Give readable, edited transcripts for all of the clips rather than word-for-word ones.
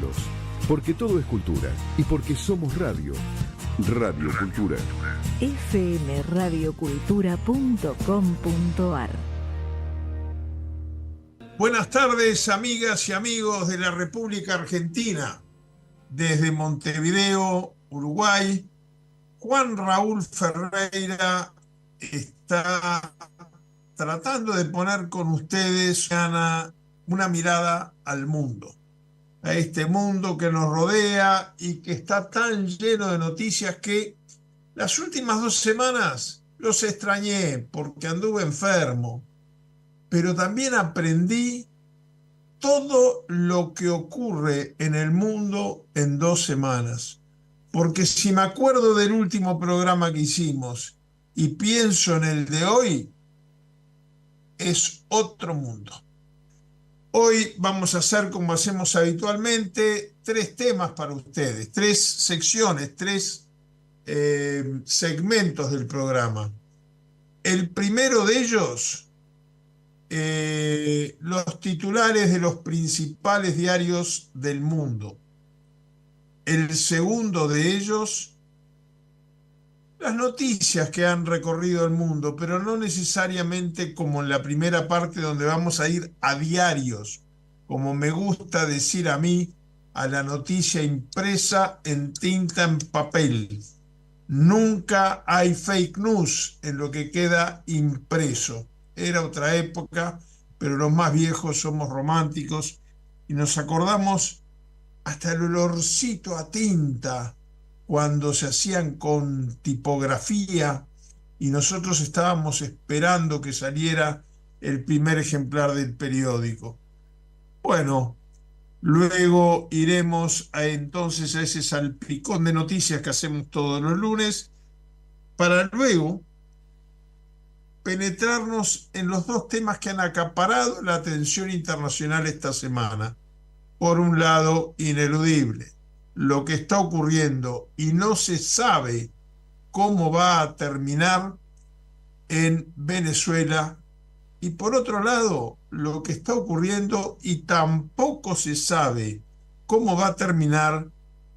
libros, porque todo es cultura y porque somos radio. Radio Cultura. fmradiocultura.com.ar. Buenas tardes, amigas y amigos de la República Argentina. Desde Montevideo, Uruguay, Juan Raúl Ferreira está tratando de poner con ustedes una mirada al mundo, a este mundo que nos rodea y que está tan lleno de noticias que las últimas 2 semanas los extrañé porque anduve enfermo, pero también aprendí todo lo que ocurre en el mundo en 2 semanas. Porque si me acuerdo del último programa que hicimos y pienso en el de hoy, es otro mundo. Hoy vamos a hacer, como hacemos habitualmente, 3 temas para ustedes, 3 secciones, 3 segmentos del programa. El primero de ellos, los titulares de los principales diarios del mundo. El segundo de ellos, las noticias que han recorrido el mundo, pero no necesariamente como en la primera parte, donde vamos a ir a diarios, como me gusta decir a mí, a la noticia impresa en tinta en papel. Nunca hay fake news en lo que queda impreso. Era otra época, pero los más viejos somos románticos y nos acordamos hasta el olorcito a tinta cuando se hacían con tipografía y nosotros estábamos esperando que saliera el primer ejemplar del periódico. Bueno, luego iremos entonces a ese salpicón de noticias que hacemos todos los lunes, para luego penetrarnos en los 2 temas que han acaparado la atención internacional esta semana. Por un lado, ineludible, lo que está ocurriendo y no se sabe cómo va a terminar en Venezuela. Y por otro lado, lo que está ocurriendo y tampoco se sabe cómo va a terminar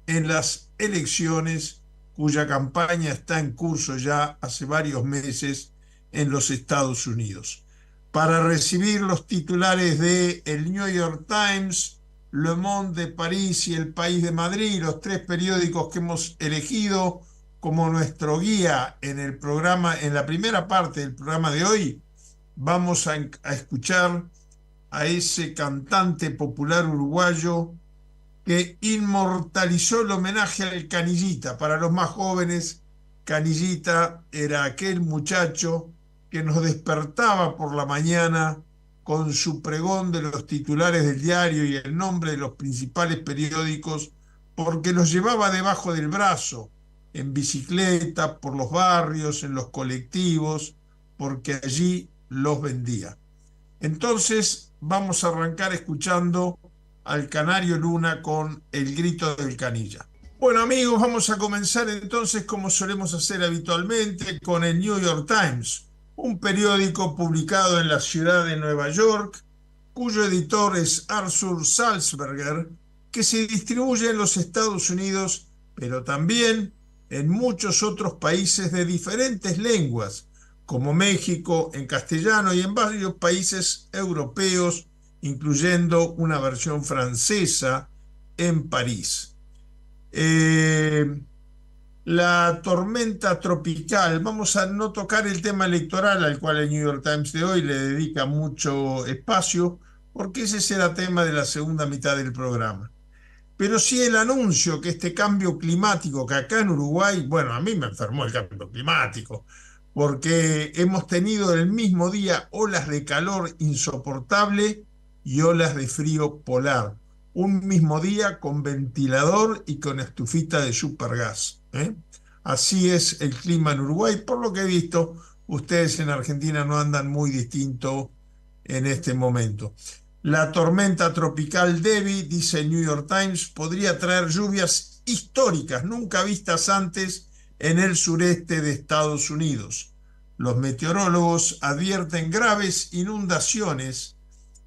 en las elecciones cuya campaña está en curso ya hace varios meses en los Estados Unidos. Para recibir los titulares de el New York Times, Le Monde de París y El País de Madrid, los 3 periódicos que hemos elegido como nuestro guía en el programa, en la primera parte del programa de hoy, vamos a escuchar a ese cantante popular uruguayo que inmortalizó el homenaje al Canillita. Para los más jóvenes, Canillita era aquel muchacho que nos despertaba por la mañana con su pregón de los titulares del diario y el nombre de los principales periódicos, porque los llevaba debajo del brazo, en bicicleta, por los barrios, en los colectivos, porque allí los vendía. Entonces vamos a arrancar escuchando al Canario Luna con El Grito del Canilla. Bueno, amigos, vamos a comenzar entonces, como solemos hacer habitualmente, con el New York Times, un periódico publicado en la ciudad de Nueva York, cuyo editor es Arthur Sulzberger, que se distribuye en los Estados Unidos, pero también en muchos otros países de diferentes lenguas, como México, en castellano, y en varios países europeos, incluyendo una versión francesa en París. La tormenta tropical, vamos a no tocar el tema electoral al cual el New York Times de hoy le dedica mucho espacio, porque ese será tema de la segunda mitad del programa. Pero sí el anuncio que este cambio climático, que acá en Uruguay, bueno, a mí me enfermó el cambio climático, porque hemos tenido el mismo día olas de calor insoportable y olas de frío polar. Un mismo día con ventilador y con estufita de supergas, ¿eh? Así es el clima en Uruguay. Por lo que he visto, ustedes en Argentina no andan muy distinto en este momento. La tormenta tropical Debby, dice el New York Times, podría traer lluvias históricas, nunca vistas antes en el sureste de Estados Unidos. Los meteorólogos advierten graves inundaciones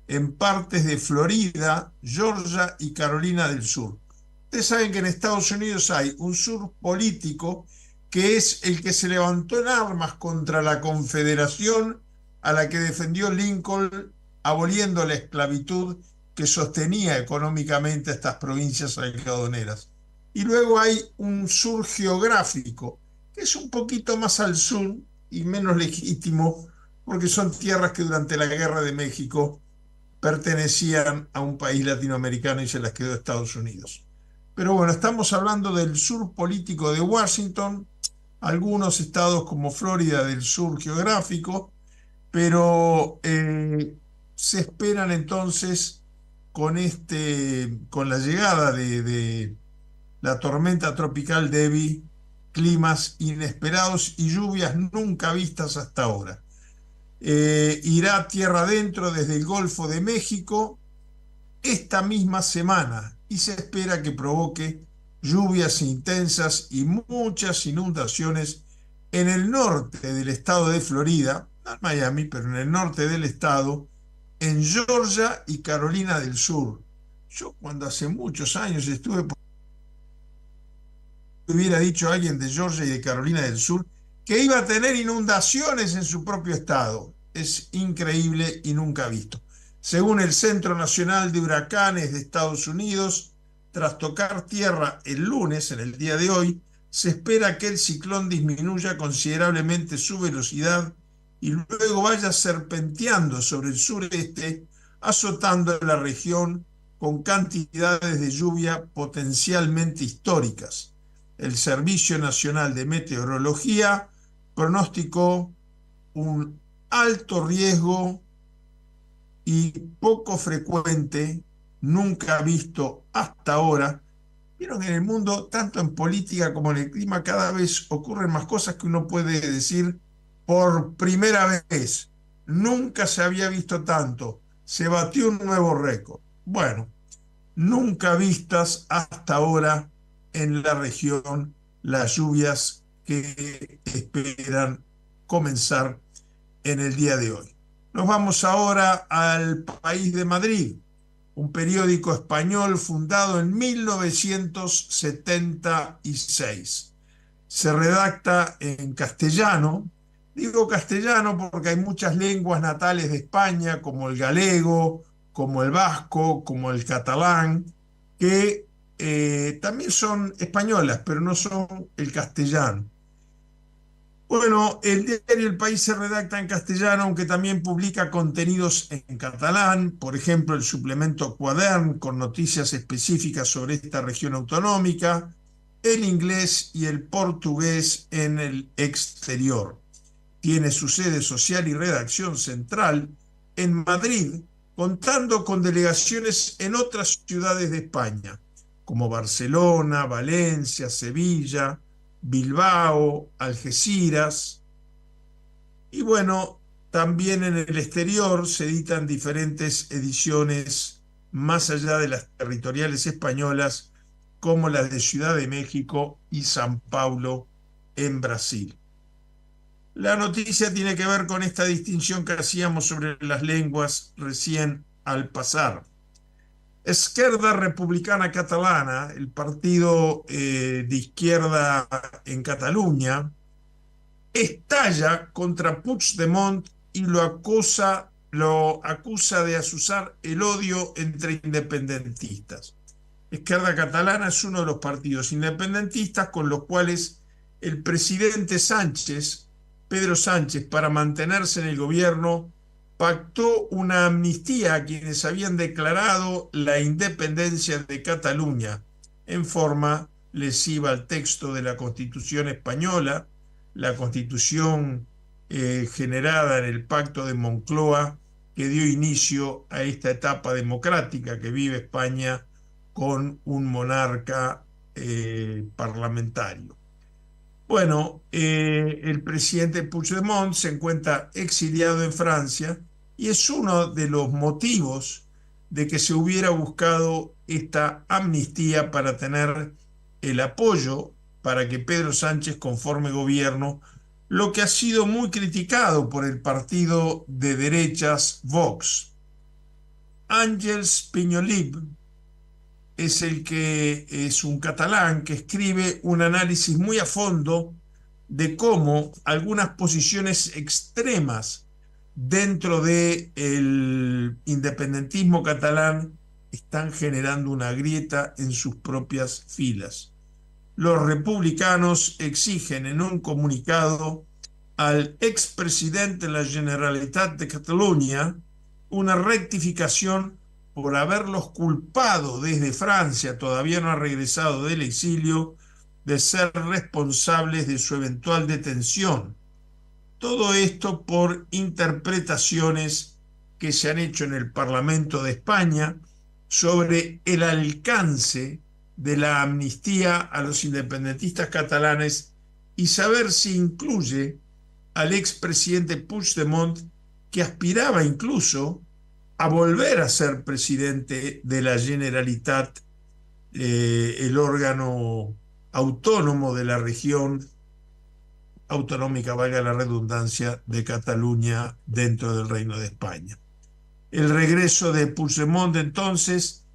en partes de Florida, Georgia y Carolina del Sur. Ustedes saben que en Estados Unidos hay un sur político que es el que se levantó en armas contra la Confederación a la que defendió Lincoln, aboliendo la esclavitud que sostenía económicamente a estas provincias algodoneras. Y luego hay un sur geográfico, que es un poquito más al sur y menos legítimo, porque son tierras que durante la Guerra de México pertenecían a un país latinoamericano y se las quedó Estados Unidos. Pero bueno, estamos hablando del sur político de Washington, algunos estados como Florida del sur geográfico, pero se esperan entonces con la llegada de la tormenta tropical Debby, climas inesperados y lluvias nunca vistas hasta ahora. Irá tierra adentro desde el Golfo de México esta misma semana y se espera que provoque lluvias intensas y muchas inundaciones en el norte del estado de Florida, no en Miami, pero en el norte del estado, en Georgia y Carolina del Sur. Yo cuando hace muchos años estuve, hubiera dicho a alguien de Georgia y de Carolina del Sur que iba a tener inundaciones en su propio estado. Es increíble y nunca visto. Según el Centro Nacional de Huracanes de Estados Unidos, tras tocar tierra el lunes, en el día de hoy, se espera que el ciclón disminuya considerablemente su velocidad y luego vaya serpenteando sobre el sureste, azotando la región con cantidades de lluvia potencialmente históricas. El Servicio Nacional de Meteorología pronosticó un alto riesgo y poco frecuente, nunca visto hasta ahora. Vieron que en el mundo, tanto en política como en el clima, cada vez ocurren más cosas que uno puede decir por primera vez. Nunca se había visto tanto. Se batió un nuevo récord. Bueno, nunca vistas hasta ahora en la región las lluvias que esperan comenzar en el día de hoy. Nos vamos ahora al País de Madrid, un periódico español fundado en 1976. Se redacta en castellano. Digo castellano porque hay muchas lenguas natales de España, como el galego, como el vasco, como el catalán, que también son españolas, pero no son el castellano. Bueno, el diario El País se redacta en castellano, aunque también publica contenidos en catalán, por ejemplo, el suplemento Quadern con noticias específicas sobre esta región autonómica, el inglés y el portugués en el exterior. Tiene su sede social y redacción central en Madrid, contando con delegaciones en otras ciudades de España, como Barcelona, Valencia, Sevilla, Bilbao, Algeciras. Y bueno, también en el exterior se editan diferentes ediciones más allá de las territoriales españolas, como las de Ciudad de México y San Paulo en Brasil. La noticia tiene que ver con esta distinción que hacíamos sobre las lenguas recién al pasar. Esquerda Republicana Catalana, el partido de izquierda en Cataluña, estalla contra Puigdemont y lo acusa de azuzar el odio entre independentistas. Esquerda Catalana es uno de los partidos independentistas con los cuales el presidente Sánchez, Pedro Sánchez, para mantenerse en el gobierno, pactó una amnistía a quienes habían declarado la independencia de Cataluña en forma lesiva al texto de la Constitución española, la Constitución generada en el Pacto de Moncloa, que dio inicio a esta etapa democrática que vive España con un monarca parlamentario. Bueno, el presidente Puigdemont se encuentra exiliado en Francia y es uno de los motivos de que se hubiera buscado esta amnistía para tener el apoyo para que Pedro Sánchez conforme gobierno, lo que ha sido muy criticado por el partido de derechas Vox. Àngels Pinyolib es el que es un catalán que escribe un análisis muy a fondo de cómo algunas posiciones extremas dentro del independentismo catalán están generando una grieta en sus propias filas. Los republicanos exigen en un comunicado al expresidente de la Generalitat de Cataluña una rectificación por haberlos culpado desde Francia, todavía no ha regresado del exilio, de ser responsables de su eventual detención. Todo esto por interpretaciones que se han hecho en el Parlamento de España sobre el alcance de la amnistía a los independentistas catalanes y saber si incluye al expresidente Puigdemont, que aspiraba incluso a volver a ser presidente de la Generalitat, el órgano autónomo de la región autonómica, valga la redundancia, de Cataluña dentro del Reino de España. El regreso de Puigdemont entonces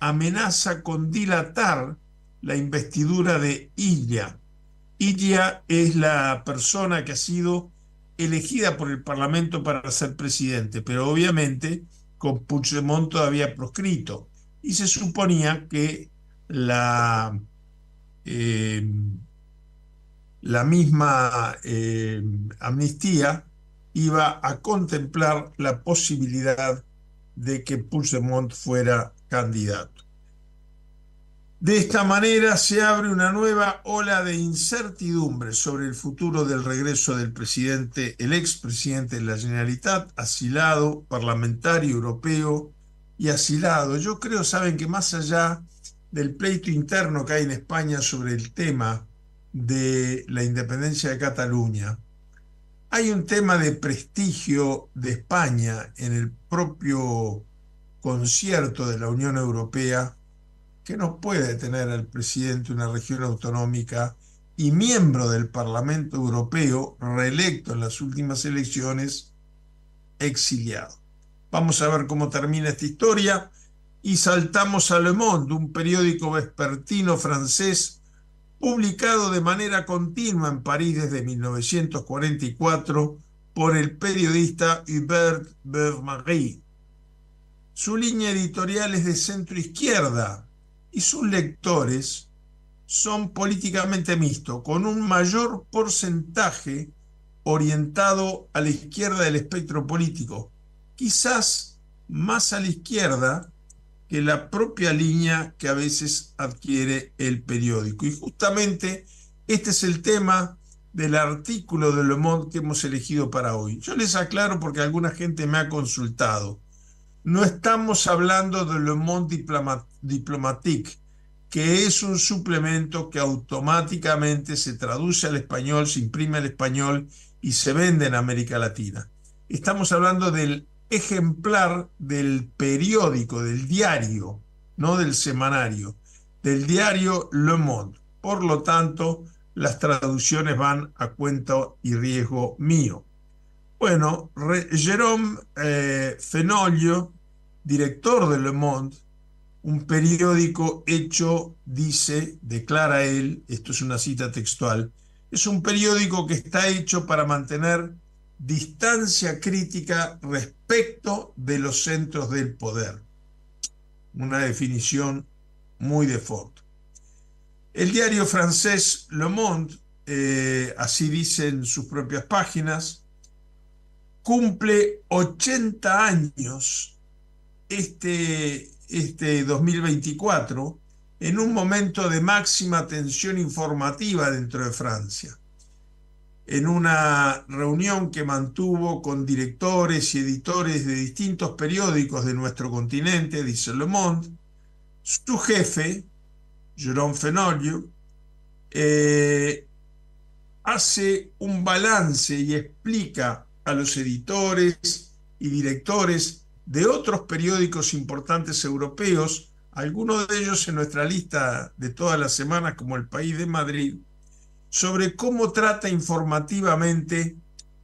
amenaza con dilatar la investidura de Illa. Illa es la persona que ha sido elegida por el Parlamento para ser presidente, pero obviamente con Puigdemont todavía proscrito. Y se suponía que la misma amnistía iba a contemplar la posibilidad de que Puigdemont fuera candidato. De esta manera se abre una nueva ola de incertidumbre sobre el futuro del regreso del presidente, el expresidente de la Generalitat, asilado, parlamentario europeo y asilado. Yo creo, saben, que más allá del pleito interno que hay en España sobre el tema de la independencia de Cataluña, hay un tema de prestigio de España en el propio concierto de la Unión Europea, que no puede tener al presidente de una región autonómica y miembro del Parlamento Europeo, reelecto en las últimas elecciones, exiliado. Vamos a ver cómo termina esta historia y saltamos a Le Monde, un periódico vespertino francés publicado de manera continua en París desde 1944 por el periodista Hubert Beuve-Marie. Su línea editorial es de centro-izquierda y sus lectores son políticamente mixtos, con un mayor porcentaje orientado a la izquierda del espectro político, quizás más a la izquierda que la propia línea que a veces adquiere el periódico. Y justamente este es el tema del artículo de Le Monde que hemos elegido para hoy. Yo les aclaro porque alguna gente me ha consultado. No estamos hablando de Le Monde Diplomatique, que es un suplemento que automáticamente se traduce al español, se imprime al español y se vende en América Latina. Estamos hablando del ejemplar del periódico, del diario, no del semanario, del diario Le Monde. Por lo tanto, las traducciones van a cuenta y riesgo mío. Bueno, Jérôme Fenoglio, director de Le Monde, un periódico hecho, dice, declara él, esto es una cita textual, es un periódico que está hecho para mantener distancia crítica respecto de los centros del poder. Una definición muy de Ford. El diario francés Le Monde, así dicen sus propias páginas, cumple 80 años este 2024 en un momento de máxima tensión informativa dentro de Francia. En una reunión que mantuvo con directores y editores de distintos periódicos de nuestro continente, dice Le Monde, su jefe, Jérôme Fenoglio, hace un balance y explica a los editores y directores de otros periódicos importantes europeos, algunos de ellos en nuestra lista de todas las semanas, como El País de Madrid, sobre cómo trata informativamente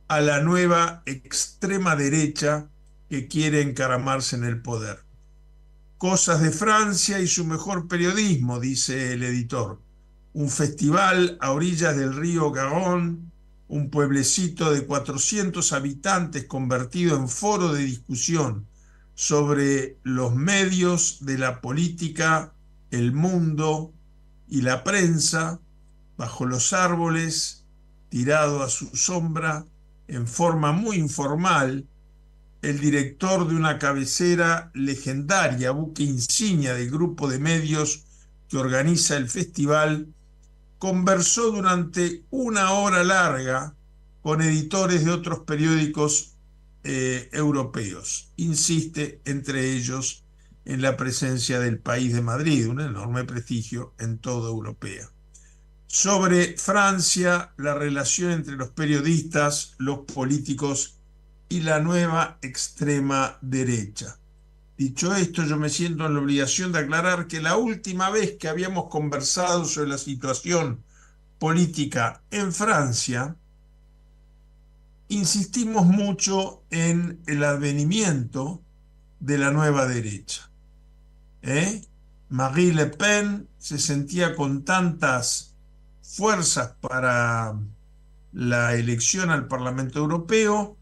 a la nueva extrema derecha que quiere encaramarse en el poder. Cosas de Francia y su mejor periodismo, dice el editor. Un festival a orillas del río Garonne, un pueblecito de 400 habitantes convertido en foro de discusión sobre los medios de la política, el mundo y la prensa, bajo los árboles, tirado a su sombra, en forma muy informal. El director de una cabecera legendaria, buque insignia del grupo de medios que organiza el festival, conversó durante una hora larga con editores de otros periódicos europeos. Insiste, entre ellos, en la presencia del País de Madrid, un enorme prestigio en toda Europea. Sobre Francia, la relación entre los periodistas, los políticos y la nueva extrema derecha. Dicho esto, yo me siento en la obligación de aclarar que la última vez que habíamos conversado sobre la situación política en Francia, insistimos mucho en el advenimiento de la nueva derecha. Marie Le Pen se sentía con tantas fuerzas para la elección al Parlamento Europeo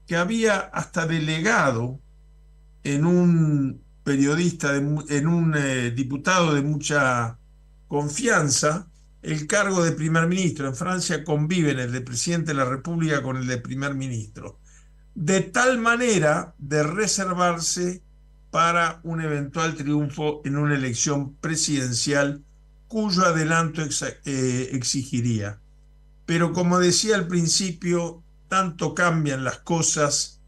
que había hasta delegado en un periodista, en un diputado de mucha confianza, el cargo de primer ministro. En Francia conviven el de presidente de la República con el de primer ministro, de tal manera de reservarse para un eventual triunfo en una elección presidencial cuyo adelanto exigiría. Pero como decía al principio, tanto cambian las cosas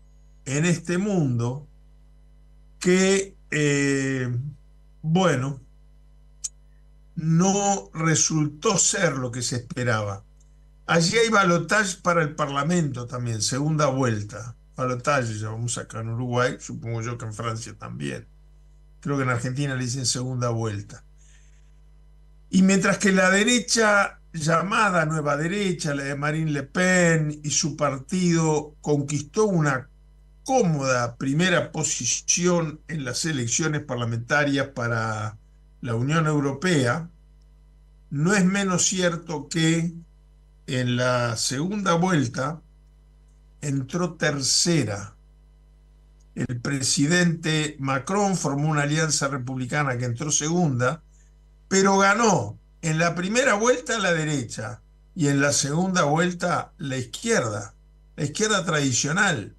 en este mundo que, bueno, no resultó ser lo que se esperaba. Allí hay balotaje para el Parlamento también, segunda vuelta. Balotaje llamamos acá en Uruguay, supongo yo que en Francia también. Creo que en Argentina le dicen segunda vuelta. Y mientras que la derecha, llamada nueva derecha, la de Marine Le Pen y su partido, conquistó una cómoda primera posición en las elecciones parlamentarias para la Unión Europea, no es menos cierto que en la segunda vuelta entró tercera. El presidente Macron formó una alianza republicana que entró segunda, pero ganó en la primera vuelta la derecha y en la segunda vuelta la izquierda tradicional,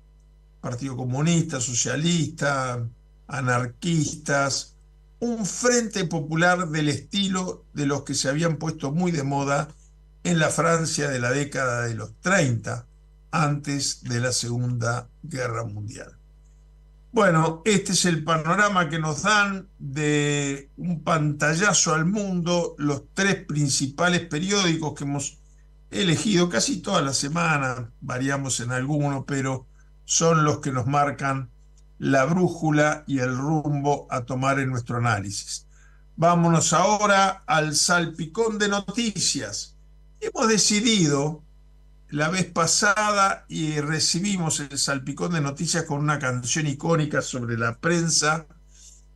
Partido Comunista, Socialista, anarquistas, un frente popular del estilo de los que se habían puesto muy de moda en la Francia de la década de los 30, antes de la Segunda Guerra Mundial. Bueno, este es el panorama que nos dan de un pantallazo al mundo, los tres principales periódicos que hemos elegido casi toda la semana, variamos en alguno, pero son los que nos marcan la brújula y el rumbo a tomar en nuestro análisis. Vámonos ahora al salpicón de noticias. Hemos decidido la vez pasada y recibimos el salpicón de noticias con una canción icónica sobre la prensa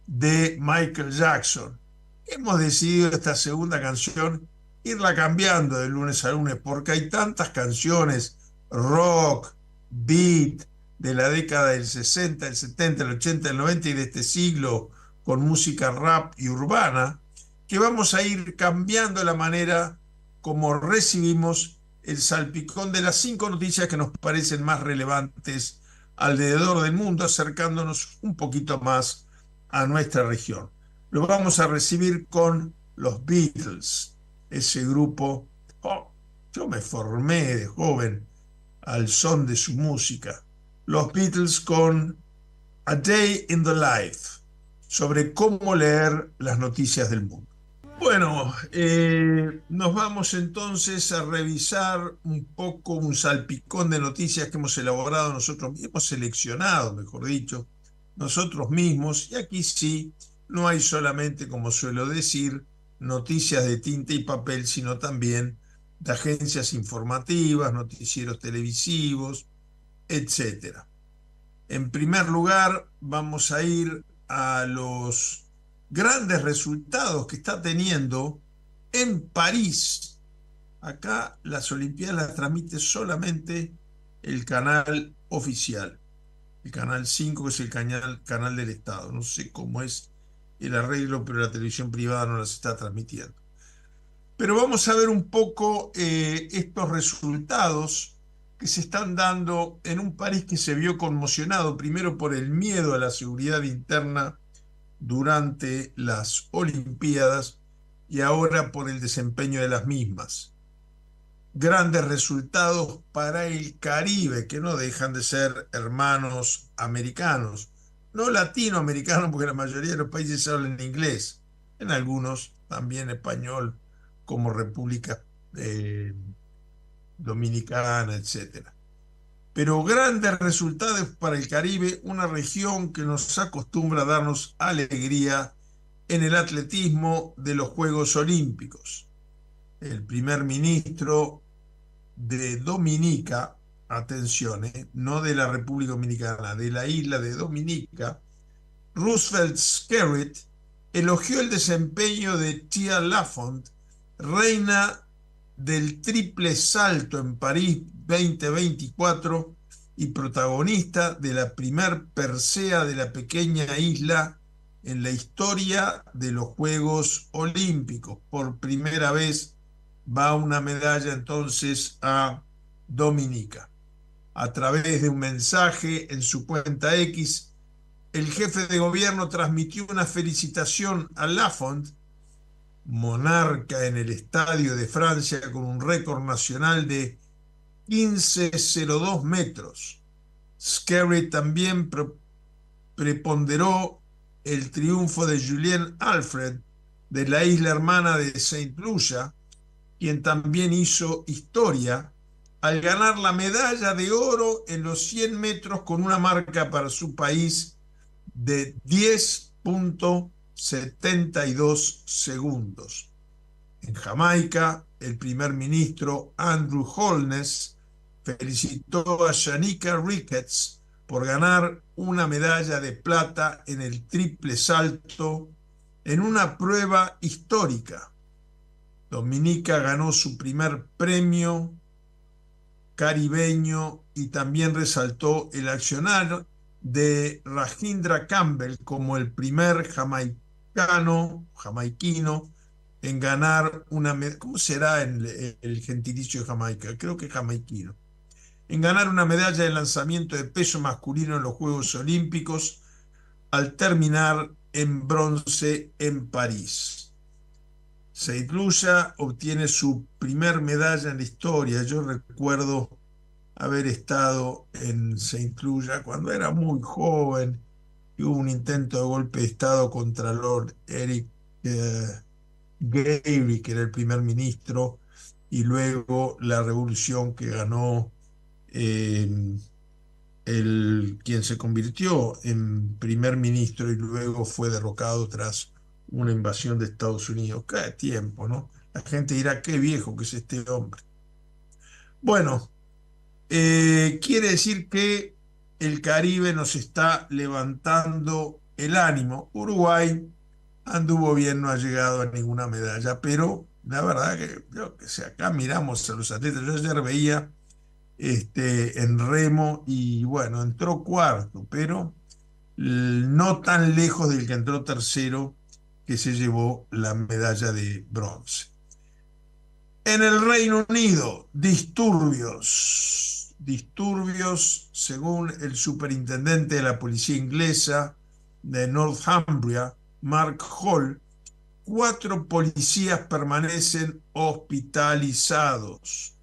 de Michael Jackson. Hemos decidido esta segunda canción irla cambiando de lunes a lunes porque hay tantas canciones rock, beat, de la década del 60, el 70, el 80, el 90 y de este siglo con música rap y urbana, que vamos a ir cambiando la manera como recibimos el salpicón de las 5 noticias que nos parecen más relevantes alrededor del mundo, acercándonos un poquito más a nuestra región. Lo vamos a recibir con los Beatles, ese grupo. Yo me formé de joven al son de su música. Los Beatles con A Day in the Life, sobre cómo leer las noticias del mundo. Bueno, nos vamos entonces a revisar un poco un salpicón de noticias que hemos elaborado nosotros, hemos seleccionado, mejor dicho, nosotros mismos, y aquí sí, no hay solamente, como suelo decir, noticias de tinta y papel, sino también de agencias informativas, noticieros televisivos, etcétera. En primer lugar, vamos a ir a los grandes resultados que está teniendo en París. Acá las Olimpiadas las transmite solamente el canal oficial, el canal 5, que es el canal del Estado. No sé cómo es el arreglo, pero la televisión privada no las está transmitiendo. Pero vamos a ver un poco estos resultados que se están dando en un París que se vio conmocionado, primero por el miedo a la seguridad interna durante las Olimpiadas y ahora por el desempeño de las mismas. Grandes resultados para el Caribe, que no dejan de ser hermanos americanos, no latinoamericanos, porque la mayoría de los países hablan inglés, en algunos también español, como República Dominicana, etcétera. Pero grandes resultados para el Caribe, una región que nos acostumbra a darnos alegría en el atletismo de los Juegos Olímpicos. El primer ministro de Dominica, atención, no de la República Dominicana, de la isla de Dominica, Roosevelt Skerritt, elogió el desempeño de Tia Lafont, reina del triple salto en París 2024 y protagonista de la primer persea de la pequeña isla en la historia de los Juegos Olímpicos. Por primera vez va una medalla entonces a Dominica. A través de un mensaje en su cuenta X, el jefe de gobierno transmitió una felicitación a Lafont, monarca en el Estadio de Francia con un récord nacional de 15,02 metros. Skerritt también preponderó el triunfo de Julien Alfred de la isla hermana de Saint Lucia, quien también hizo historia al ganar la medalla de oro en los 100 metros con una marca para su país de 10,72 segundos. En Jamaica, el primer ministro Andrew Holness felicitó a Shanika Ricketts por ganar una medalla de plata en el triple salto en una prueba histórica. Dominica ganó su primer premio caribeño y también resaltó el accionar de Rajendra Campbell como el primer jamaiquino en ganar una medalla. ¿Cómo será el gentilicio de Jamaica? Creo que jamaiquino. En ganar una medalla de lanzamiento de peso masculino en los Juegos Olímpicos al terminar en bronce en París. Saint Lucia obtiene su primer medalla en la historia. Yo recuerdo haber estado en Saint Lucia cuando era muy joven y hubo un intento de golpe de Estado contra Lord Eric Gairy, que era el primer ministro, y luego la revolución que ganó quien se convirtió en primer ministro y luego fue derrocado tras una invasión de Estados Unidos. Qué tiempo, ¿no? La gente dirá, qué viejo que es este hombre. Bueno, quiere decir que el Caribe nos está levantando el ánimo. Uruguay anduvo bien, no ha llegado a ninguna medalla, pero la verdad que, yo que sé, acá miramos a los atletas. Yo ayer veía en remo y bueno, entró cuarto, pero no tan lejos del que entró tercero, que se llevó la medalla de bronce. En el Reino Unido, disturbios, según el superintendente de la policía inglesa de Northumbria, Mark Hall, 4 policías permanecen hospitalizados.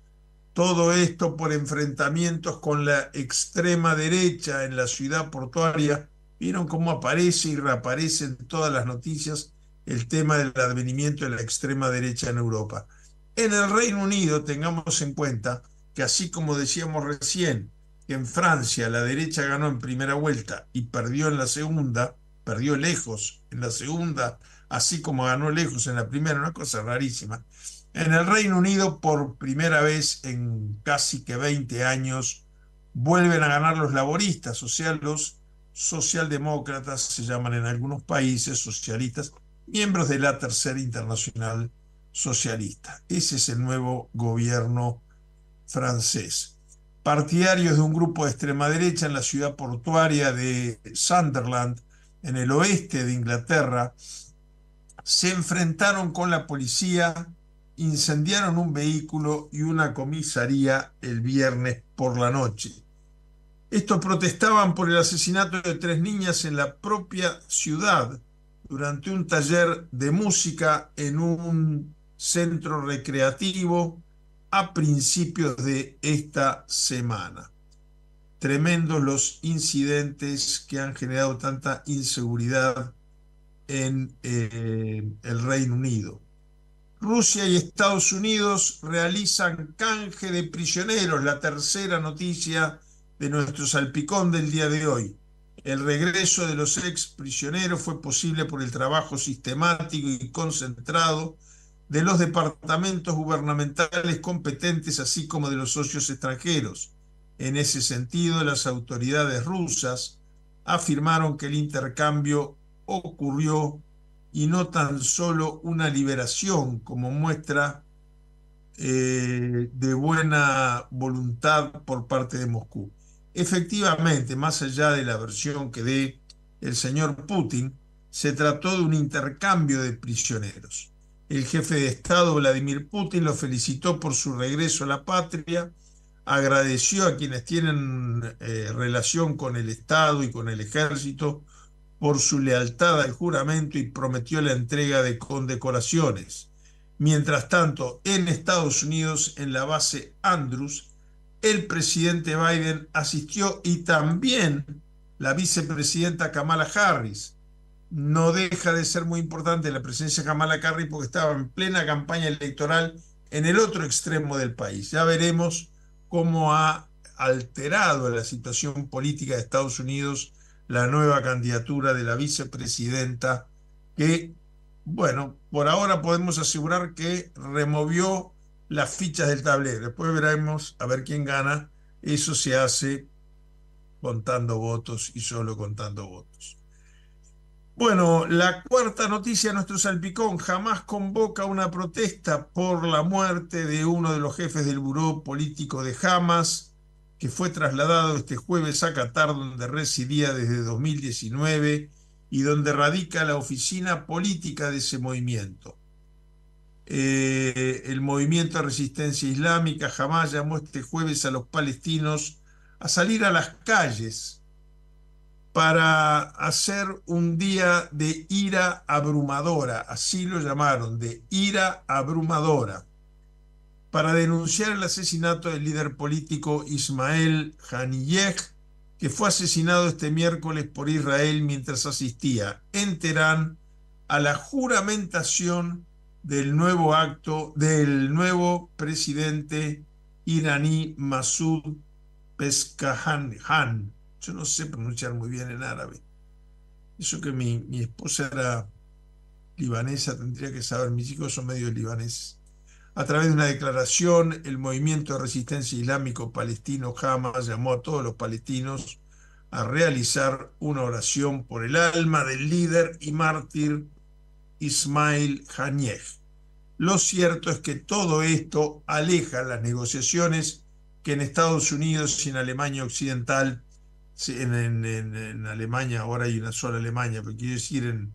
Todo esto por enfrentamientos con la extrema derecha en la ciudad portuaria. Vieron cómo aparece y reaparece en todas las noticias el tema del advenimiento de la extrema derecha en Europa. En el Reino Unido, tengamos en cuenta que así como decíamos recién, que en Francia la derecha ganó en primera vuelta y perdió en la segunda, perdió lejos en la segunda, así como ganó lejos en la primera, una cosa rarísima. En el Reino Unido, por primera vez en casi que 20 años, vuelven a ganar los laboristas, o sea, los socialdemócratas, se llaman en algunos países socialistas, miembros de la Tercera Internacional Socialista. Ese es el nuevo gobierno francés. Partidarios de un grupo de extrema derecha en la ciudad portuaria de Sunderland, en el oeste de Inglaterra, se enfrentaron con la policía, incendiaron un vehículo y una comisaría el viernes por la noche. Estos protestaban por el asesinato de 3 niñas en la propia ciudad durante un taller de música en un centro recreativo a principios de esta semana. Tremendos los incidentes que han generado tanta inseguridad en el Reino Unido. Rusia y Estados Unidos realizan canje de prisioneros, la tercera noticia de nuestro salpicón del día de hoy. El regreso de los ex prisioneros fue posible por el trabajo sistemático y concentrado de los departamentos gubernamentales competentes, así como de los socios extranjeros. En ese sentido, las autoridades rusas afirmaron que el intercambio ocurrió y no tan solo una liberación, como muestra de buena voluntad por parte de Moscú. Efectivamente, más allá de la versión que dé el señor Putin, se trató de un intercambio de prisioneros. El jefe de Estado, Vladimir Putin, lo felicitó por su regreso a la patria, agradeció a quienes tienen relación con el Estado y con el ejército por su lealtad al juramento y prometió la entrega de condecoraciones. Mientras tanto, en Estados Unidos, en la base Andrews, el presidente Biden asistió y también la vicepresidenta Kamala Harris. No deja de ser muy importante la presencia de Kamala Harris porque estaba en plena campaña electoral en el otro extremo del país. Ya veremos cómo ha alterado la situación política de Estados Unidos la nueva candidatura de la vicepresidenta que, bueno, por ahora podemos asegurar que removió las fichas del tablero. Después veremos a ver quién gana. Eso se hace contando votos y solo contando votos. Bueno, la cuarta noticia de nuestro salpicón: Hamás convoca una protesta por la muerte de uno de los jefes del buró político de Hamás, que fue trasladado este jueves a Qatar, donde residía desde 2019 y donde radica la oficina política de ese movimiento. El movimiento de resistencia islámica Hamás llamó este jueves a los palestinos a salir a las calles para hacer un día de ira abrumadora, así lo llamaron, de ira abrumadora, para denunciar el asesinato del líder político Ismael Haniyeh, que fue asesinado este miércoles por Israel mientras asistía en Teherán a la juramentación del nuevo presidente iraní Masoud Pezeshkian. Yo no sé pronunciar muy bien en árabe. Eso que mi esposa era libanesa, tendría que saber, mis hijos son medio libaneses. A través de una declaración, el movimiento de resistencia islámico palestino Hamas llamó a todos los palestinos a realizar una oración por el alma del líder y mártir Ismail Haniyeh. Lo cierto es que todo esto aleja las negociaciones que en Estados Unidos y en Alemania Occidental, en Alemania, ahora hay una sola Alemania, pero quiero decir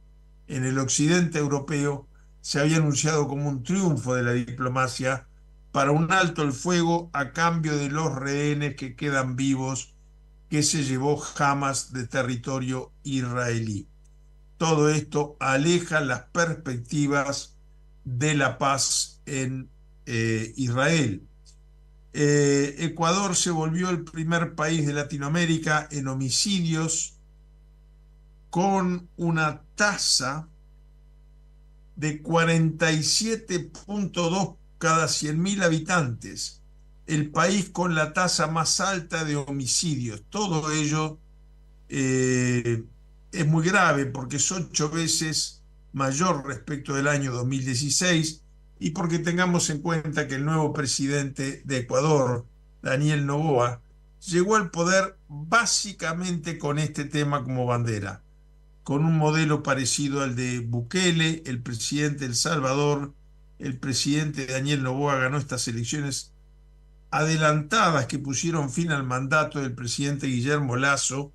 en el occidente europeo, se había anunciado como un triunfo de la diplomacia para un alto el fuego a cambio de los rehenes que quedan vivos que se llevó Hamas de territorio israelí. Todo esto aleja las perspectivas de la paz en Israel. Ecuador se volvió el primer país de Latinoamérica en homicidios, con una tasa de 47.2 cada 100.000 habitantes, el país con la tasa más alta de homicidios. Todo ello es muy grave porque es 8 veces mayor respecto del año 2016 y porque tengamos en cuenta que el nuevo presidente de Ecuador, Daniel Noboa, llegó al poder básicamente con este tema como bandera, con un modelo parecido al de Bukele, el presidente de El Salvador. El presidente Daniel Noboa ganó estas elecciones adelantadas que pusieron fin al mandato del presidente Guillermo Lasso,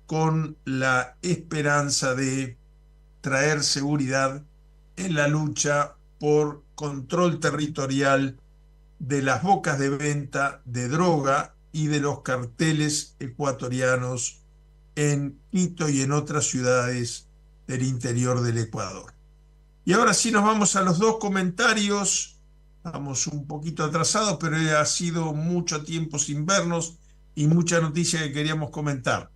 con la esperanza de traer seguridad en la lucha por control territorial de las bocas de venta de droga y de los carteles ecuatorianos en Quito y en otras ciudades del interior del Ecuador. Y ahora sí nos vamos a los dos comentarios. Estamos un poquito atrasados, pero ha sido mucho tiempo sin vernos y mucha noticia que queríamos comentar.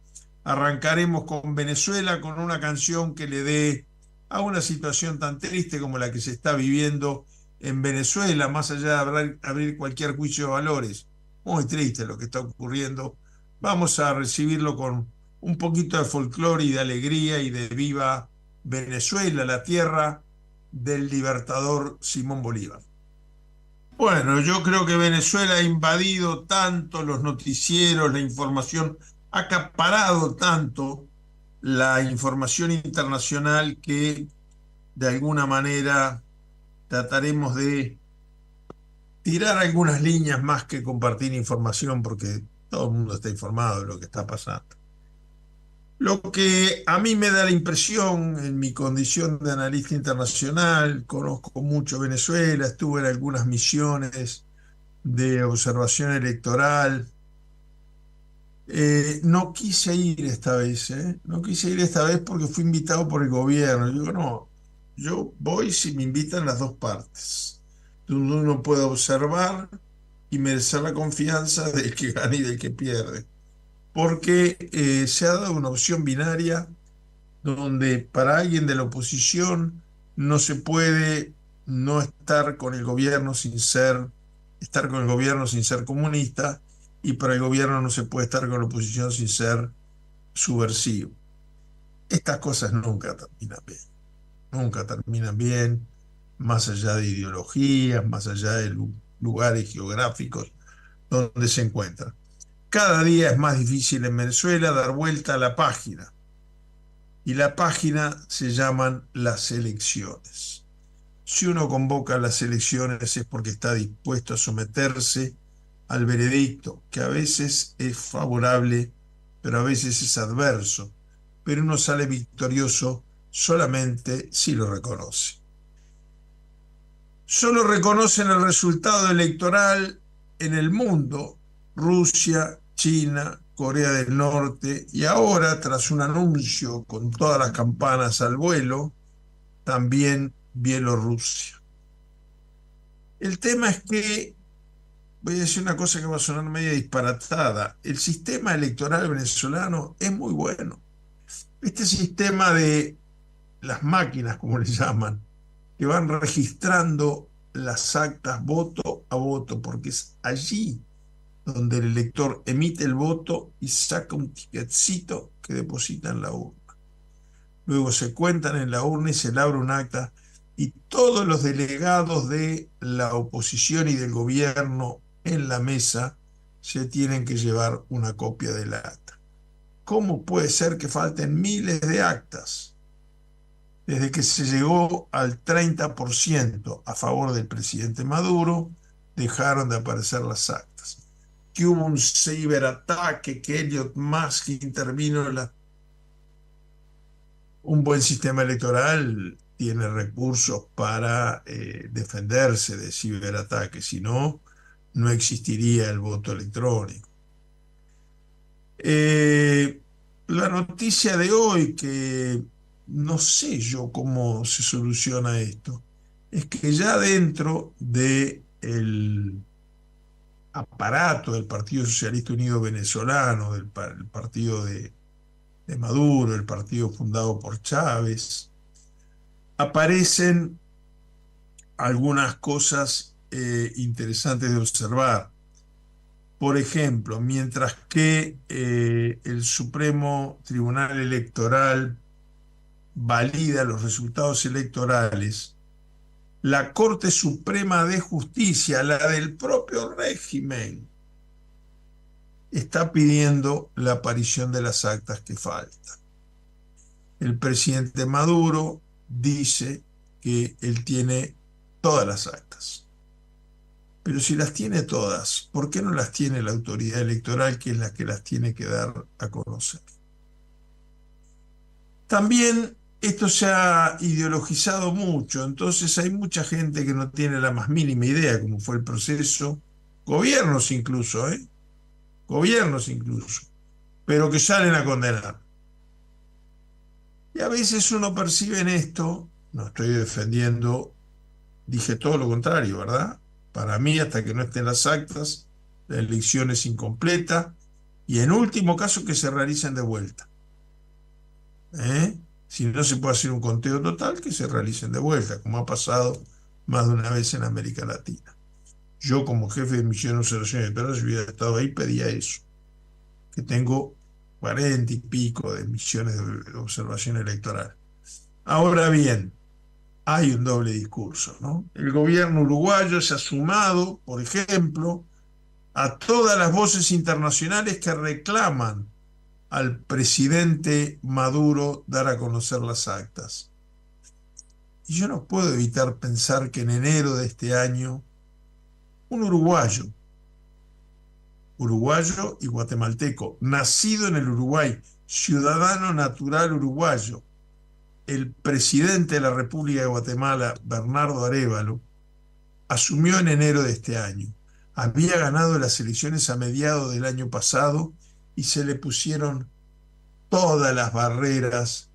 Arrancaremos con Venezuela, con una canción que le dé a una situación tan triste como la que se está viviendo en Venezuela, más allá de abrir cualquier juicio de valores. Muy triste lo que está ocurriendo. Vamos a recibirlo con un poquito de folclore y de alegría y de viva Venezuela, la tierra del libertador Simón Bolívar. Bueno, yo creo que Venezuela ha invadido tanto los noticieros, la información, ha acaparado tanto la información internacional que de alguna manera trataremos de tirar algunas líneas más que compartir información, porque todo el mundo está informado de lo que está pasando. Lo que a mí me da la impresión, en mi condición de analista internacional, conozco mucho Venezuela, estuve en algunas misiones de observación electoral. No quise ir esta vez, ¿eh? No quise ir esta vez porque fui invitado por el gobierno. Yo digo, no, yo voy si me invitan las dos partes. Uno puede observar y merecer la confianza del que gana y del que pierde. Porque se ha dado una opción binaria donde para alguien de la oposición no se puede no estar con el gobierno sin ser, estar con el gobierno sin ser comunista, y para el gobierno no se puede estar con la oposición sin ser subversivo. Estas cosas nunca terminan bien, más allá de ideologías, más allá de lugares geográficos donde se encuentran. Cada día es más difícil en Venezuela dar vuelta a la página, y la página se llaman las elecciones. Si uno convoca las elecciones es porque está dispuesto a someterse al veredicto, que a veces es favorable, pero a veces es adverso, pero uno sale victorioso solamente si lo reconoce. Solo reconocen el resultado electoral en el mundo Rusia, China, Corea del Norte y ahora, tras un anuncio con todas las campanas al vuelo, también Bielorrusia. El tema es que, voy a decir una cosa que va a sonar media disparatada, el sistema electoral venezolano es muy bueno. Este sistema de las máquinas, como le llaman, que van registrando las actas voto a voto, porque es allí donde el elector emite el voto y saca un ticketcito que deposita en la urna. Luego se cuentan en la urna y se le abre un acta, y todos los delegados de la oposición y del gobierno en la mesa se tienen que llevar una copia del acta. ¿Cómo puede ser que falten miles de actas? Desde que se llegó al 30% a favor del presidente Maduro, dejaron de aparecer las actas. Que hubo un ciberataque, que Elon Musk intervino en un buen sistema electoral tiene recursos para defenderse de ciberataques, si no, no existiría el voto electrónico. La noticia de hoy, que no sé yo cómo se soluciona esto, es que ya dentro del aparato del Partido Socialista Unido Venezolano, del partido de Maduro, el partido fundado por Chávez, aparecen algunas cosas interesantes de observar. Por ejemplo, mientras que el Supremo Tribunal Electoral valida los resultados electorales, la Corte Suprema de Justicia, la del propio régimen, está pidiendo la aparición de las actas que faltan. El presidente Maduro dice que él tiene todas las actas. Pero si las tiene todas, ¿por qué no las tiene la autoridad electoral, que es la que las tiene que dar a conocer? También esto se ha ideologizado mucho, entonces hay mucha gente que no tiene la más mínima idea cómo fue el proceso, gobiernos incluso, gobiernos incluso, pero que salen a condenar. Y a veces uno percibe en esto, no estoy defendiendo, dije todo lo contrario, ¿verdad? Para mí, hasta que no estén las actas, la elección es incompleta y en último caso que se realicen de vuelta. Si no se puede hacer un conteo total, que se realicen de vuelta, como ha pasado más de una vez en América Latina. Yo, como jefe de misión de observación electoral, si hubiera estado ahí, pedía eso, que tengo 40 y pico de misiones de observación electoral. Ahora bien, hay un doble discurso, ¿no? El gobierno uruguayo se ha sumado, por ejemplo, a todas las voces internacionales que reclaman al presidente Maduro dar a conocer las actas. Y yo no puedo evitar pensar que en enero de este año, un uruguayo y guatemalteco, nacido en el Uruguay, ciudadano natural uruguayo, el presidente de la República de Guatemala, Bernardo Arévalo, asumió en enero de este año. Había ganado las elecciones a mediados del año pasado y se le pusieron todas las barreras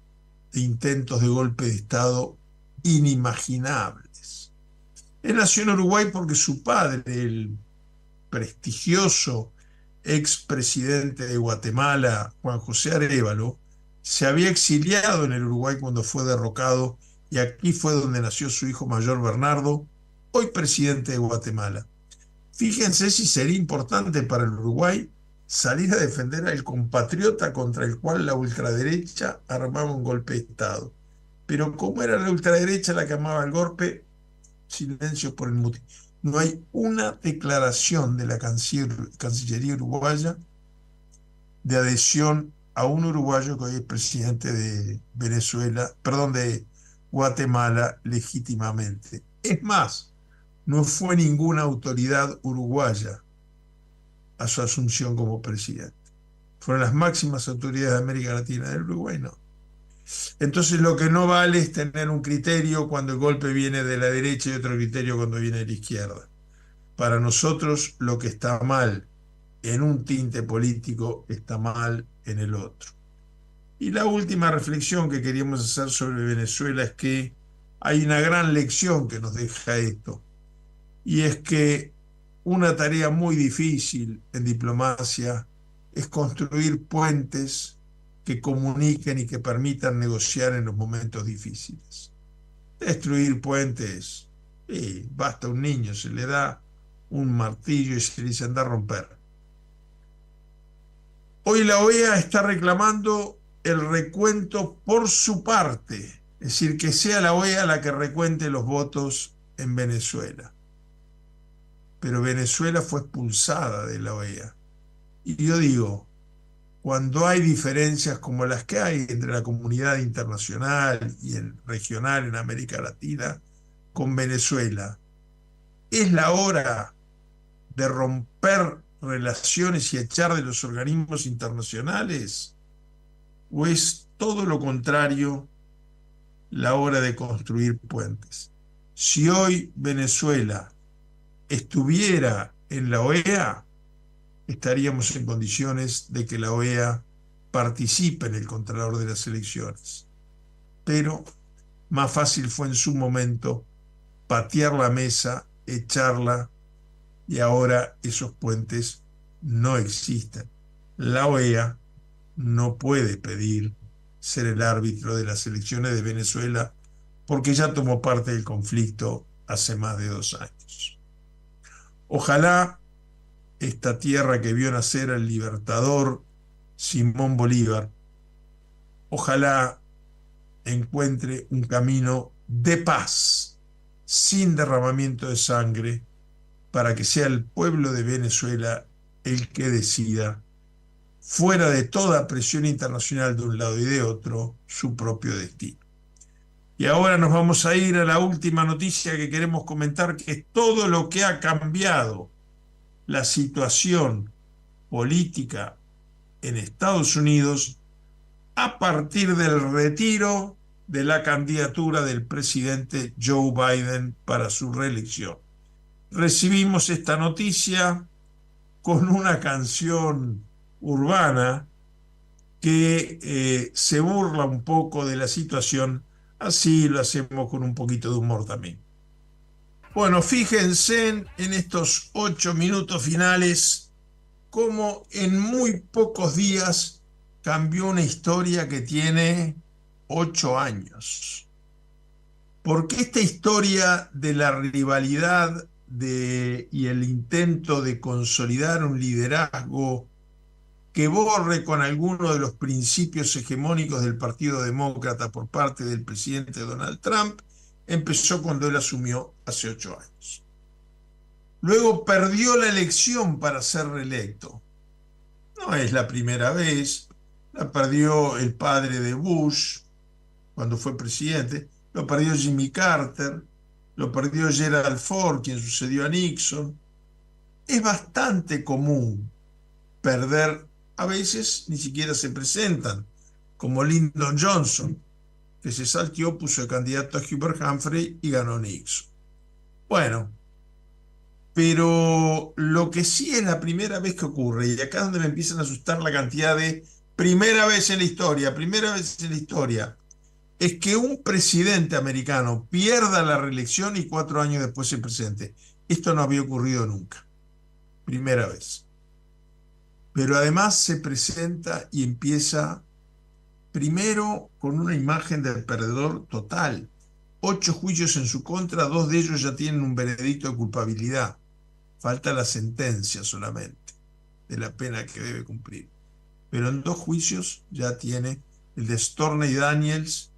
de intentos de golpe de Estado inimaginables. Él nació en Uruguay porque su padre, el prestigioso expresidente de Guatemala, Juan José Arévalo, se había exiliado en el Uruguay cuando fue derrocado y aquí fue donde nació su hijo mayor Bernardo, hoy presidente de Guatemala. Fíjense si sería importante para el Uruguay salir a defender al compatriota contra el cual la ultraderecha armaba un golpe de Estado. Pero como era la ultraderecha la que armaba el golpe, silencio por el mutis. No hay una declaración de la Cancillería uruguaya de adhesión a un uruguayo que hoy es presidente de Venezuela, perdón, de Guatemala legítimamente. Es más, no fue ninguna autoridad uruguaya a su asunción como presidente. Fueron las máximas autoridades de América Latina, del Uruguay no. Entonces lo que no vale es tener un criterio cuando el golpe viene de la derecha y otro criterio cuando viene de la izquierda. Para nosotros lo que está mal en un tinte político está mal en el otro. Y la última reflexión que queríamos hacer sobre Venezuela es que hay una gran lección que nos deja esto, y es que una tarea muy difícil en diplomacia es construir puentes que comuniquen y que permitan negociar en los momentos difíciles. Destruir puentes, basta un niño, se le da un martillo y se le dice anda a romper. Hoy la OEA está reclamando el recuento por su parte, es decir, que sea la OEA la que recuente los votos en Venezuela. Pero Venezuela fue expulsada de la OEA. Y yo digo, cuando hay diferencias como las que hay entre la comunidad internacional y regional en América Latina con Venezuela, ¿es la hora de romper relaciones y echar de los organismos internacionales? ¿O es todo lo contrario la hora de construir puentes? Si hoy Venezuela estuviera en la OEA, estaríamos en condiciones de que la OEA participe en el Contralor de las Elecciones. Pero más fácil fue en su momento patear la mesa, echarla, y ahora esos puentes no existen. La OEA no puede pedir ser el árbitro de las elecciones de Venezuela porque ya tomó parte del conflicto hace más de 2 años. Ojalá esta tierra que vio nacer al libertador Simón Bolívar, ojalá encuentre un camino de paz, sin derramamiento de sangre, para que sea el pueblo de Venezuela el que decida fuera de toda presión internacional de un lado y de otro, su propio destino. Y ahora nos vamos a ir a la última noticia que queremos comentar, que es todo lo que ha cambiado la situación política en Estados Unidos a partir del retiro de la candidatura del presidente Joe Biden para su reelección. Recibimos esta noticia con una canción urbana que se burla un poco de la situación, así lo hacemos con un poquito de humor también. Bueno, fíjense en estos 8 minutos finales cómo en muy pocos días cambió una historia que tiene 8 años. Porque esta historia de la rivalidad y el intento de consolidar un liderazgo que borre con alguno de los principios hegemónicos del Partido Demócrata por parte del presidente Donald Trump empezó cuando él asumió hace 8 años. Luego perdió la elección para ser reelecto. No es la primera vez, la perdió el padre de Bush cuando fue presidente, lo perdió Jimmy Carter, lo perdió Gerald Ford, quien sucedió a Nixon. Es bastante común perder, a veces ni siquiera se presentan, como Lyndon Johnson, que se salteó, puso de candidato a Hubert Humphrey y ganó Nixon. Bueno, pero lo que sí es la primera vez que ocurre, y acá es donde me empiezan a asustar la cantidad de primera vez en la historia, es que un presidente americano pierda la reelección y 4 años después se presente. Esto no había ocurrido nunca. Primera vez. Pero además se presenta y empieza primero con una imagen del perdedor total. 8 juicios en su contra, 2 de ellos ya tienen un veredicto de culpabilidad. Falta la sentencia solamente de la pena que debe cumplir. Pero en 2 juicios ya tiene el de Stormy Daniels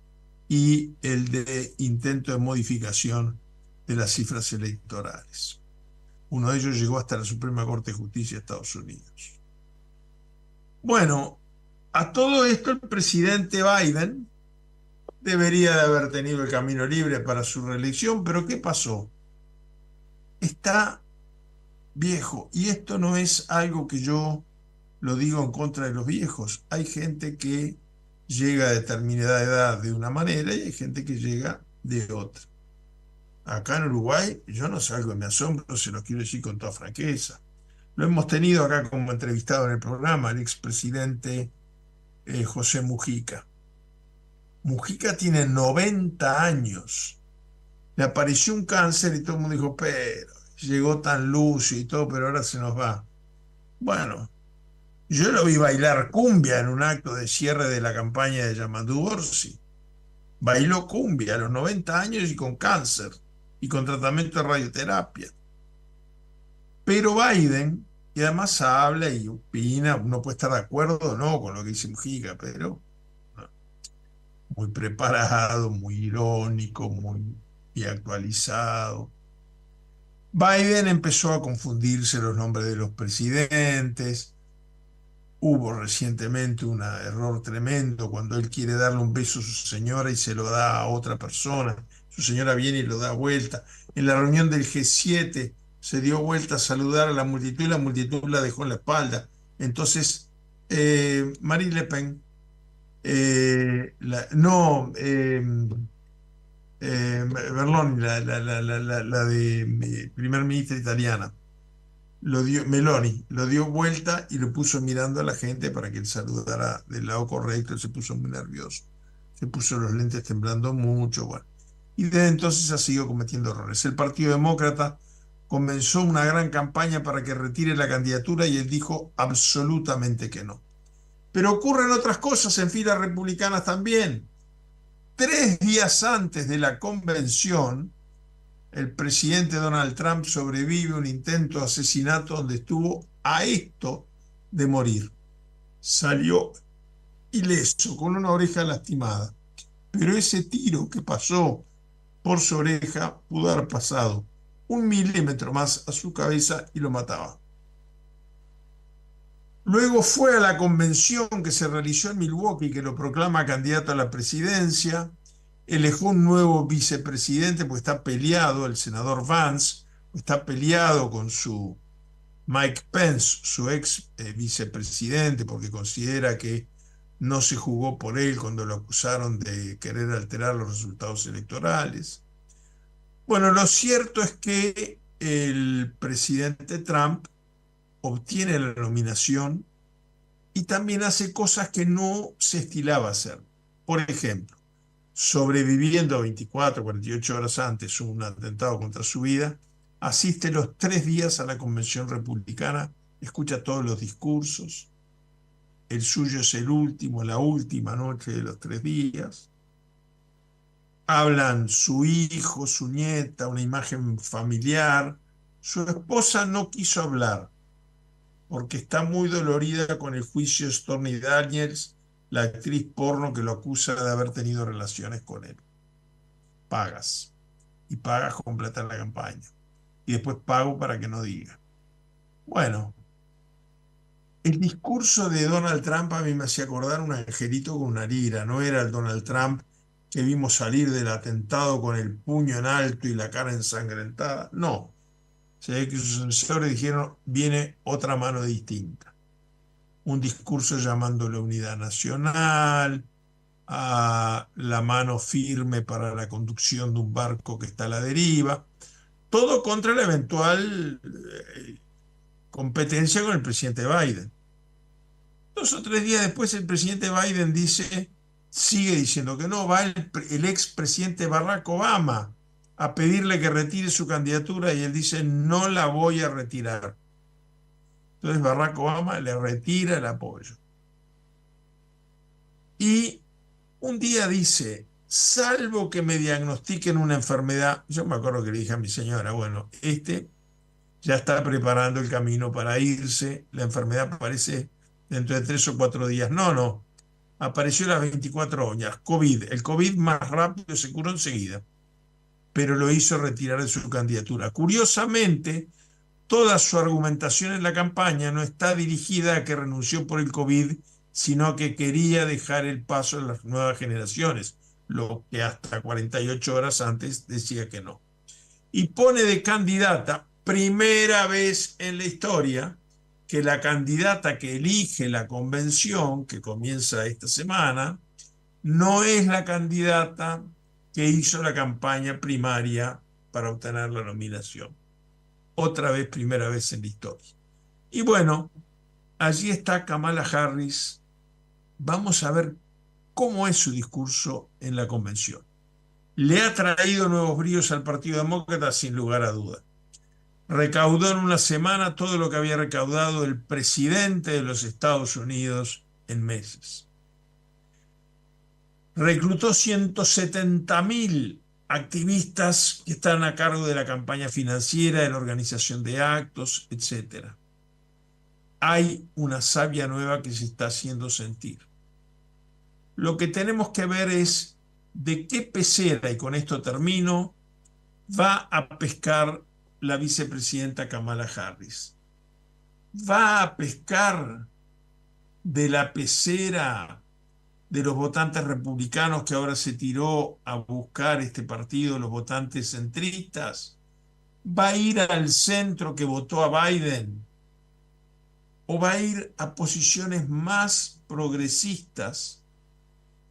y el de intento de modificación de las cifras electorales. Uno de ellos llegó hasta la Suprema Corte de Justicia de Estados Unidos. Bueno, a todo esto el presidente Biden debería de haber tenido el camino libre para su reelección, pero ¿qué pasó? Está viejo, y esto no es algo que yo lo digo en contra de los viejos. Hay gente que llega a determinada edad de una manera y hay gente que llega de otra. Acá en Uruguay yo no sé, algo que me asombro, se lo quiero decir con toda franqueza. Lo hemos tenido acá como entrevistado en el programa, el expresidente José Mujica. Mujica tiene 90 años. Le apareció un cáncer y todo el mundo dijo, pero llegó tan lúcido y todo, pero ahora se nos va. Bueno, yo lo vi bailar cumbia en un acto de cierre de la campaña de Yamandu Orsi. Bailó cumbia a los 90 años y con cáncer y con tratamiento de radioterapia. Pero Biden, y además habla y opina, uno puede estar de acuerdo o no con lo que dice Mujica, pero no, muy preparado, muy irónico, muy actualizado. Biden empezó a confundirse los nombres de los presidentes. Hubo recientemente un error tremendo cuando él quiere darle un beso a su señora y se lo da a otra persona. Su señora viene y lo da vuelta. En la reunión del G7 se dio vuelta a saludar a la multitud y la multitud la dejó en la espalda. Entonces, Marine Le Pen, Berloni, la de primer ministra italiana, Meloni lo dio vuelta y lo puso mirando a la gente para que él saludara del lado correcto. Él se puso muy nervioso, se puso los lentes temblando mucho, bueno. Y desde entonces ha seguido cometiendo errores. El Partido Demócrata comenzó una gran campaña para que retire la candidatura y él dijo absolutamente que no. Pero ocurren otras cosas en filas republicanas también. 3 días antes de la convención, el presidente Donald Trump sobrevive a un intento de asesinato donde estuvo a esto de morir. Salió ileso, con una oreja lastimada. Pero ese tiro que pasó por su oreja pudo haber pasado 1 milímetro más a su cabeza y lo mataba. Luego fue a la convención que se realizó en Milwaukee, que lo proclama candidato a la presidencia. Eligió un nuevo vicepresidente, porque está peleado, el senador Vance, está peleado con su Mike Pence, su ex vicepresidente, porque considera que no se jugó por él cuando lo acusaron de querer alterar los resultados electorales. Bueno, lo cierto es que el presidente Trump obtiene la nominación y también hace cosas que no se estilaba hacer. Por ejemplo, sobreviviendo 24, 48 horas antes un atentado contra su vida, asiste los 3 días a la convención republicana, escucha todos los discursos, el suyo es el último, la última noche de los 3 días. Hablan su hijo, su nieta, una imagen familiar. Su esposa no quiso hablar porque está muy dolorida con el juicio de Stormy Daniels, la actriz porno que lo acusa de haber tenido relaciones con él. Pagas. Y pagas con plata en la campaña. Y después pago para que no diga. Bueno, el discurso de Donald Trump a mí me hacía acordar un angelito con una lira. No era el Donald Trump que vimos salir del atentado con el puño en alto y la cara ensangrentada. No. Se ve que sus asesores dijeron, viene otra mano distinta. Un discurso llamando a la unidad nacional, a la mano firme para la conducción de un barco que está a la deriva, todo contra la eventual competencia con el presidente Biden. 2 o 3 días después el presidente Biden sigue diciendo que no, va el expresidente Barack Obama a pedirle que retire su candidatura y él dice, no la voy a retirar. Entonces Barack Obama le retira el apoyo. Y un día dice, salvo que me diagnostiquen una enfermedad, yo me acuerdo que le dije a mi señora, bueno, ya está preparando el camino para irse, la enfermedad aparece dentro de 3 o 4 días. No, no, apareció a las 24 horas, COVID. El COVID más rápido se curó enseguida, pero lo hizo retirar de su candidatura. Curiosamente, toda su argumentación en la campaña no está dirigida a que renunció por el COVID, sino que quería dejar el paso a las nuevas generaciones, lo que hasta 48 horas antes decía que no. Y pone de candidata, primera vez en la historia, que la candidata que elige la convención, que comienza esta semana, no es la candidata que hizo la campaña primaria para obtener la nominación. Otra vez, primera vez en la historia. Y bueno, allí está Kamala Harris. Vamos a ver cómo es su discurso en la convención. Le ha traído nuevos bríos al Partido Demócrata, sin lugar a duda. Recaudó en una semana todo lo que había recaudado el presidente de los Estados Unidos en meses. Reclutó 170.000 activistas que están a cargo de la campaña financiera, de la organización de actos, etc. Hay una savia nueva que se está haciendo sentir. Lo que tenemos que ver es de qué pecera, y con esto termino, va a pescar la vicepresidenta Kamala Harris. ¿Va a pescar de la pecera de los votantes republicanos que ahora se tiró a buscar este partido, los votantes centristas? ¿Va a ir al centro que votó a Biden? ¿O va a ir a posiciones más progresistas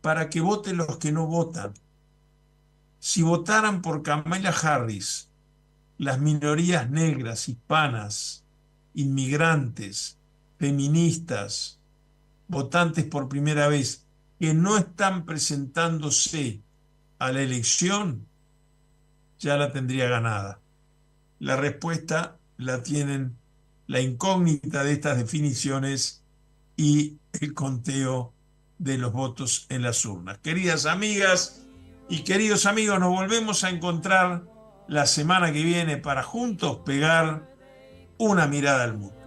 para que voten los que no votan? Si votaran por Kamala Harris, las minorías negras, hispanas, inmigrantes, feministas, votantes por primera vez, que no están presentándose a la elección, ya la tendría ganada. La respuesta la tienen la incógnita de estas definiciones y el conteo de los votos en las urnas. Queridas amigas y queridos amigos, nos volvemos a encontrar la semana que viene para juntos pegar una mirada al mundo.